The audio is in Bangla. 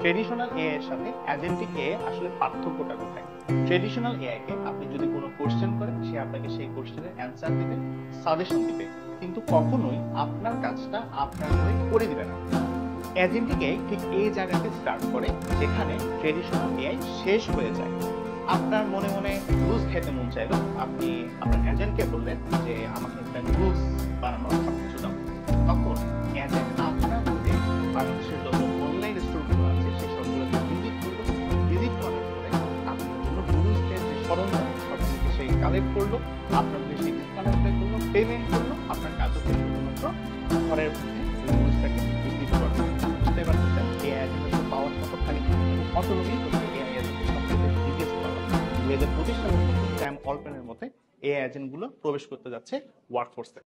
ট্রেডিশনাল এআই এর সাথে এজেন্টিক এআই আসলে পার্থক্যটা কোথায়? ট্রেডিশনাল এআই কে আপনি যদি কোনো কোশ্চেন করেন, সে আপনাকে সেই কোশ্চেনের অ্যান্সার দিবে, সাজেশন দিবে, কিন্তু কখনোই আপনার কাজটা আপনার হয়ে করে দিবে না। এজেন্টিক এআই ঠিক এই জায়গাতে স্টার্ট করে যেখানে ট্রেডিশনাল এআই শেষ হয়ে যায়। আপনার মনে মনে রুলস খেতে মন চাইলো, আপনি আপনার এজেন্টকে বললেন যে আমাকে একটা রুলস বানানোর সবকিছু দাও। তখন এজেন্ট আপনার মধ্যে বাংলাদেশের যত অনলাইন স্টোরগুলো আছে সেই সবগুলোকে ভিজিট করলো, ভিজিট করার পরে আপনার জন্য রুলসের যে সরঞ্জাম সবগুলোকে সেই কালেক্ট করলো, আপনার মধ্যে সেই ডিসকানেক্ট করলো, পেমেন্ট করলো, আপনার কাজ হচ্ছে শুধুমাত্র ঘরের মধ্যে রুলসটাকে ভিজিট করা। বুঝতে পারছেন এআই এজেন্টের পাওয়ার কতখানি? অটোনমি হচ্ছে এআই এজেন্টের সবথেকে বিগেস্ট পাওয়ার। 2025 সালের মধ্যে স্যাম অল্টম্যানের মধ্যে এআই এজেন্টগুলো প্রবেশ করতে যাচ্ছে ওয়ার্কফোর্সে।